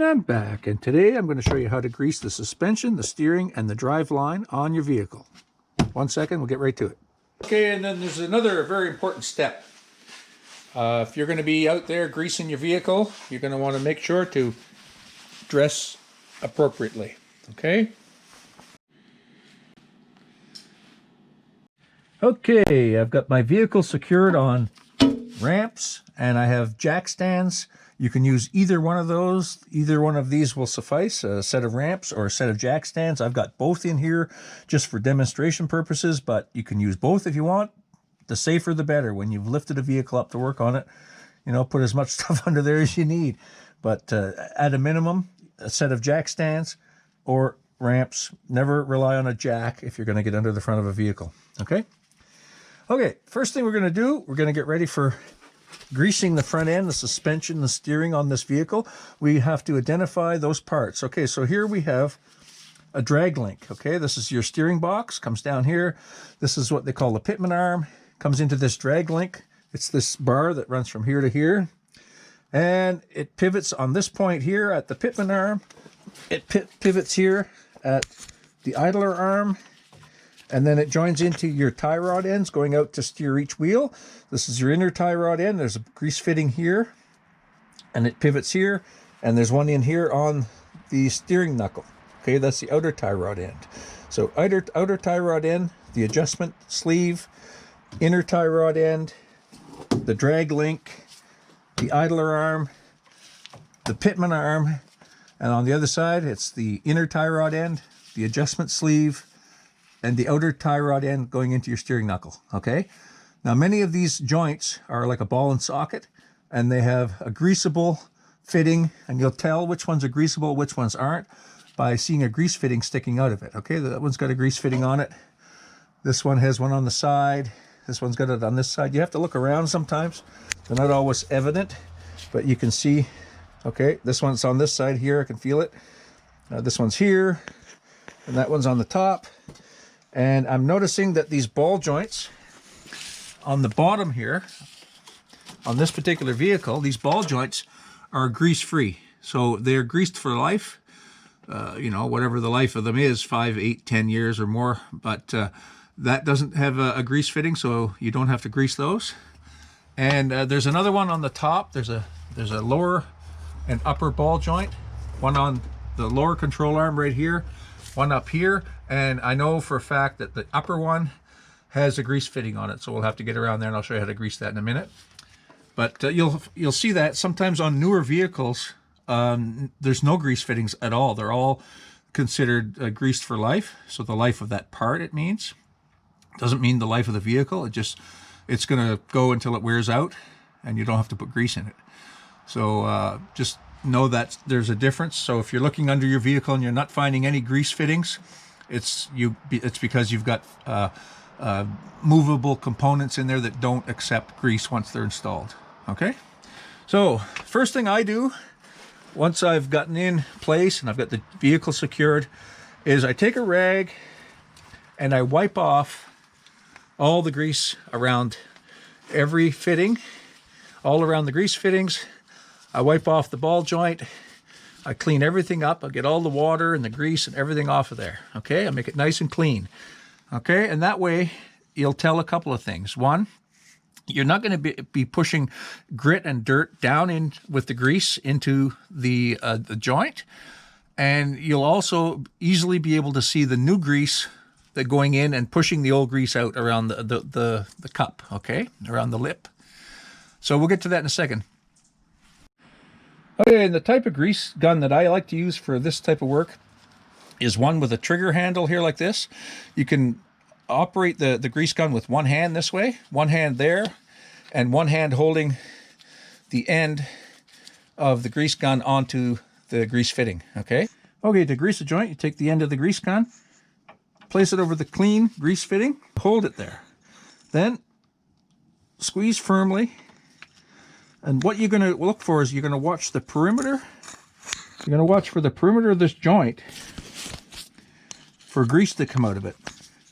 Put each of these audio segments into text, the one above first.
I'm back, and today I'm going to show you how to grease the suspension, the steering, and the drive line on your vehicle. 1 second, we'll get right to it. Okay, and then there's another very important step. If you're going to be out there greasing your vehicle, you're going to want to make sure to dress appropriately, okay? Okay, I've got my vehicle secured on ramps, and I have jack stands. You can use either one of those. Either one of these will suffice, a set of ramps or a set of jack stands. I've got both in here just for demonstration purposes, but you can use both if you want. The safer the better. When you've lifted a vehicle up to work on it, you know, put as much stuff under there as you need. But at a minimum, a set of jack stands or ramps. Never rely on a jack if you're going to get under the front of a vehicle, okay? Okay, first thing we're going to do, we're going to get ready for greasing the front end, the suspension, the steering on this vehicle. We have to identify those parts. Okay, so here we have a drag link. Okay, this is your steering box, comes down here. This is what they call the pitman arm, comes into this drag link. It's this bar that runs from here to here, and it pivots on this point here at the pitman arm. It pivots here at the idler arm, and then it joins into your tie rod ends going out to steer each wheel. This is your inner tie rod end. There's a grease fitting here, and it pivots here, and there's one in here on the steering knuckle. Okay, that's the outer tie rod end. So outer tie rod end, the adjustment sleeve, inner tie rod end, the drag link, the idler arm, the pitman arm, and on the other side, it's the inner tie rod end, the adjustment sleeve, and the outer tie rod end going into your steering knuckle, okay? Now, many of these joints are like a ball and socket, and they have a greasable fitting, and you'll tell which ones are greasable, which ones aren't, by seeing a grease fitting sticking out of it, okay? That one's got a grease fitting on it. This one has one on the side. This one's got it on this side. You have to look around sometimes. They're not always evident, but you can see, okay, this one's on this side here. I can feel it. This one's here, and that one's on the top. And I'm noticing that these ball joints on the bottom here, on this particular vehicle, these ball joints are grease-free. So they're greased for life, you know, whatever the life of them is, 5, 8, 10 years or more. But that doesn't have a grease fitting, so you don't have to grease those. And there's another one on the top. There's a lower and upper ball joint, one on the lower control arm right here, one up here, and I know for a fact that the upper one has a grease fitting on it, so we'll have to get around there, and I'll show you how to grease that in a minute. But you'll see that sometimes on newer vehicles, there's no grease fittings at all. They're all considered greased for life, so the life of that part, it means. Doesn't mean the life of the vehicle. It's going to go until it wears out, and you don't have to put grease in it. So just know that there's a difference. So if you're looking under your vehicle and you're not finding any grease fittings, it's because you've got movable components in there that don't accept grease once they're installed. Okay, so first thing I do once I've gotten in place and I've got the vehicle secured is I take a rag and I wipe off all the grease around every fitting, all around the grease fittings. I wipe off the ball joint, I clean everything up, I get all the water and the grease and everything off of there, okay? I make it nice and clean, okay? And that way, you'll tell a couple of things. One, you're not going to be pushing grit and dirt down in with the grease into the joint, and you'll also easily be able to see the new grease that going in and pushing the old grease out around the cup, okay? Around the lip. So we'll get to that in a second. Okay, and the type of grease gun that I like to use for this type of work is one with a trigger handle here like this. You can operate the grease gun with one hand this way, one hand there, and one hand holding the end of the grease gun onto the grease fitting, okay? Okay, to grease a joint, you take the end of the grease gun, place it over the clean grease fitting, hold it there. Then squeeze firmly. And what you're going to look for is you're going to watch the perimeter. You're going to watch for the perimeter of this joint for grease to come out of it.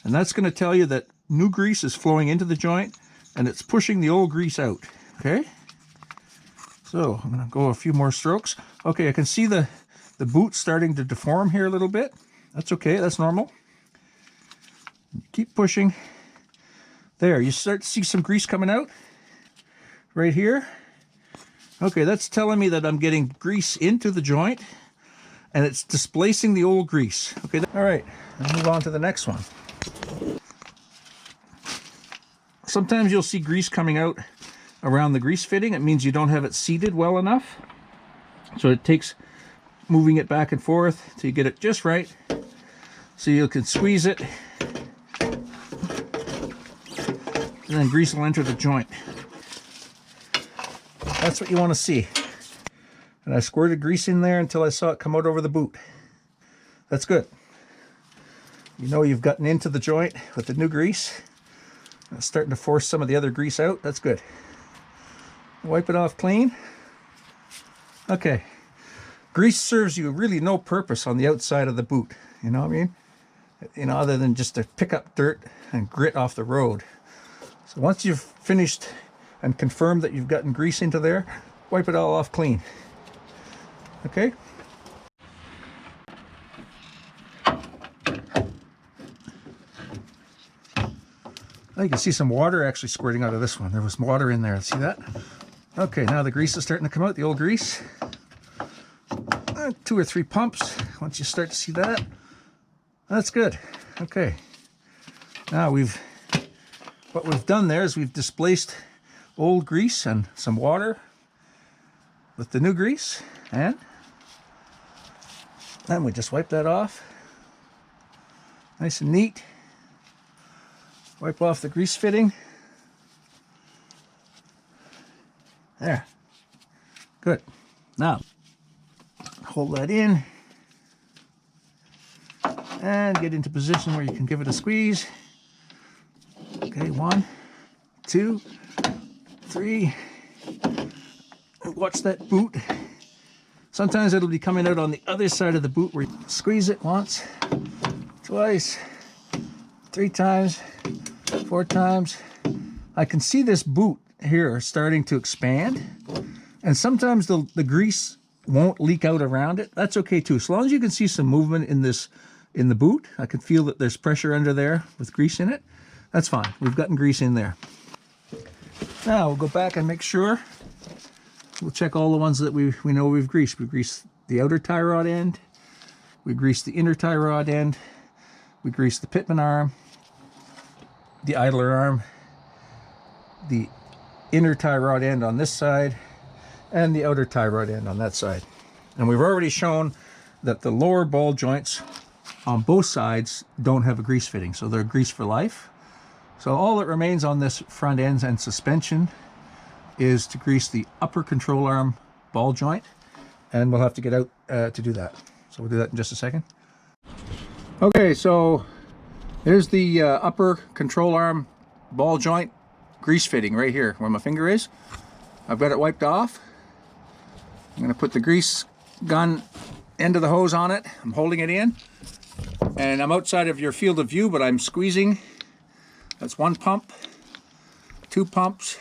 And that's going to tell you that new grease is flowing into the joint and it's pushing the old grease out, okay? So I'm going to go a few more strokes. Okay, I can see the the boot's starting to deform here a little bit. That's okay, that's normal. Keep pushing. There, you start to see some grease coming out right here. Okay, that's telling me that I'm getting grease into the joint and it's displacing the old grease. Okay, all right, let's move on to the next one. Sometimes you'll see grease coming out around the grease fitting. It means you don't have it seated well enough. So it takes moving it back and forth till you get it just right. So you can squeeze it, and then grease will enter the joint. That's what you want to see. And I squirted grease in there until I saw it come out over the boot. That's good. You know you've gotten into the joint with the new grease. It's starting to force some of the other grease out. That's good. Wipe it off clean. Okay. Grease serves you really no purpose on the outside of the boot. You know what I mean? You know, other than just to pick up dirt and grit off the road. So once you've finished and confirmed that you've gotten grease into there, wipe it all off clean. Okay? Oh, you can see some water actually squirting out of this one. There was water in there. See that? Okay, now the grease is starting to come out, the old grease. 2 or 3 pumps. Once you start to see that, that's good. Okay. Now what we've done there is we've displaced old grease and some water with the new grease, and then we just wipe that off. Nice and neat. Wipe off the grease fitting. There. Good. Now, hold that in and get into position where you can give it a squeeze. Okay, 1, 2, 3. Watch that boot. Sometimes it'll be coming out on the other side of the boot where you squeeze it once, twice, 3 times, 4 times. I can see this boot here starting to expand, and sometimes the grease won't leak out around it. That's okay too. As long as you can see some movement in the boot, I can feel that there's pressure under there with grease in it. That's fine. We've gotten grease in there. Now we'll go back and make sure. We'll check all the ones that we know we've greased. We greased the outer tie rod end. We greased the inner tie rod end. We greased the pitman arm, the idler arm, the inner tie rod end on this side, and the outer tie rod end on that side. And we've already shown that the lower ball joints on both sides don't have a grease fitting, so they're grease for life. So all that remains on this front ends and suspension is to grease the upper control arm ball joint, and we'll have to get out to do that. So we'll do that in just a second. Okay, so there's the upper control arm ball joint grease fitting right here where my finger is. I've got it wiped off. I'm going to put the grease gun end of the hose on it. I'm holding it in, and I'm outside of your field of view, but I'm squeezing. That's 1 pump, 2 pumps,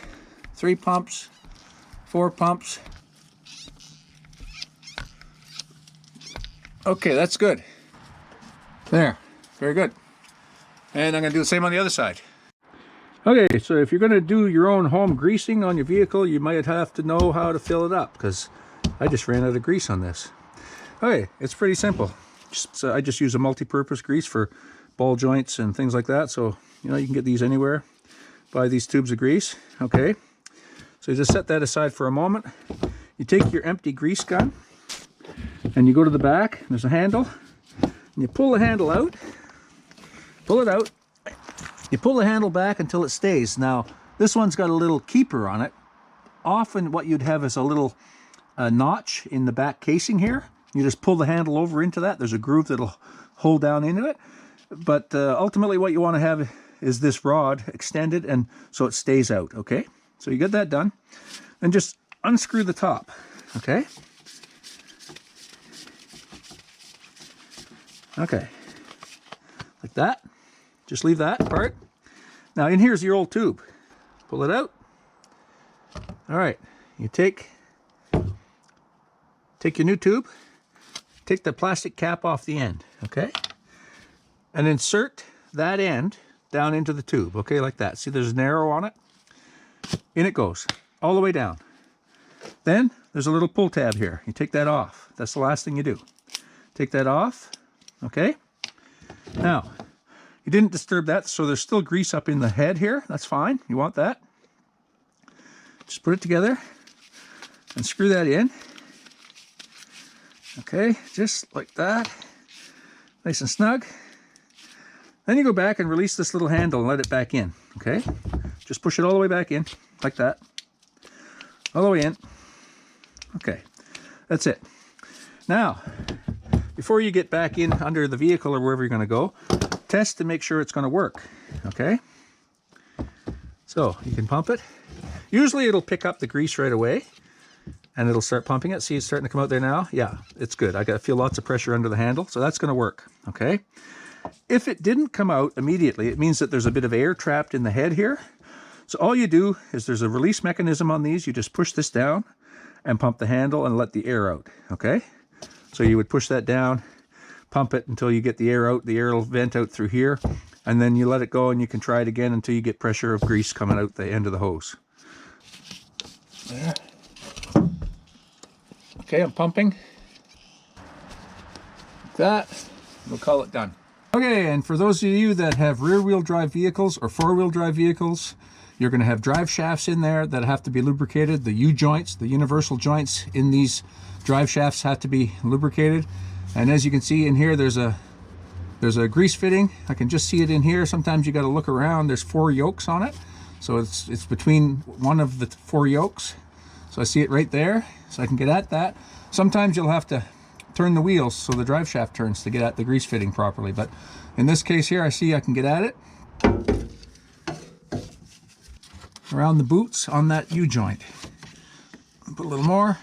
3 pumps, 4 pumps. Okay, that's good. There, very good. And I'm going to do the same on the other side. Okay, so if you're going to do your own home greasing on your vehicle, you might have to know how to fill it up, because I just ran out of grease on this. Okay, it's pretty simple. I just use a multi-purpose grease for ball joints and things like that. So, you know, you can get these anywhere. Buy these tubes of grease. Okay, so you just set that aside for a moment. You take your empty grease gun and you go to the back. There's a handle, and you pull the handle out. Pull it out. You pull the handle back until it stays. Now, this one's got a little keeper on it. Often what you'd have is a little notch in the back casing here. You just pull the handle over into that. There's a groove that'll hold down into it. But ultimately what you want to have is this rod extended, and so it stays out, okay? So you get that done. And just unscrew the top, okay? Okay, like that. Just leave that part. Now in here's your old tube. Pull it out. All right, you take your new tube, take the plastic cap off the end, okay? And insert that end down into the tube, okay, like that. See, there's an arrow on it? In it goes, all the way down. Then there's a little pull tab here. You take that off. That's the last thing you do. Take that off, okay? Now, you didn't disturb that, so there's still grease up in the head here. That's fine. You want that. Just put it together and screw that in. Okay, just like that. Nice and snug. Then you go back and release this little handle and let it back in, okay? Just push it all the way back in, like that. All the way in. Okay, that's it. Now, before you get back in under the vehicle or wherever you're going to go, test to make sure it's going to work, okay? So, you can pump it. Usually it'll pick up the grease right away, and it'll start pumping it. See, it's starting to come out there now? Yeah, it's good. I feel lots of pressure under the handle, so that's going to work, okay? If it didn't come out immediately, it means that there's a bit of air trapped in the head here. So all you do is there's a release mechanism on these. You just push this down and pump the handle and let the air out, okay? So you would push that down, pump it until you get the air out. The air will vent out through here, and then you let it go and you can try it again until you get pressure of grease coming out the end of the hose. There. Okay, I'm pumping. Like that. We'll call it done. Okay, and for those of you that have rear-wheel drive vehicles or four-wheel drive vehicles, you're going to have drive shafts in there that have to be lubricated. The U-joints, the universal joints in these drive shafts have to be lubricated. And as you can see in here, there's a grease fitting. I can just see it in here. Sometimes you got to look around. There's 4 yokes on it. So it's between one of the 4 yokes. So I see it right there. So I can get at that. Sometimes you'll have to turn the wheels so the drive shaft turns to get at the grease fitting properly. But in this case here, I see I can get at it. Around the boots on that U-joint. Put a little more.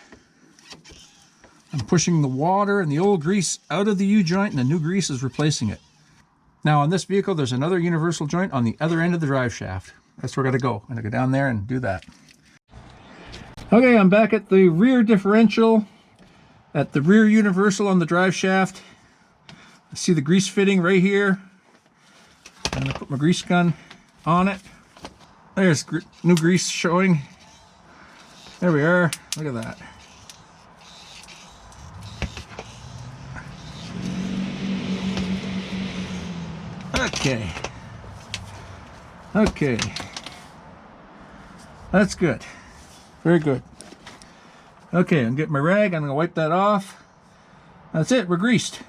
I'm pushing the water and the old grease out of the U-joint, and the new grease is replacing it. Now on this vehicle, there's another universal joint on the other end of the drive shaft. That's where I gotta go. I'm gonna go down there and do that. Okay, I'm back at the rear differential, at the rear universal on the drive shaft. I see the grease fitting right here. I'm gonna put my grease gun on it. There's new grease showing. There we are. Look at that. Okay. Okay. That's good. Very good. Okay, I'm getting my rag. I'm going to wipe that off. That's it. We're greased.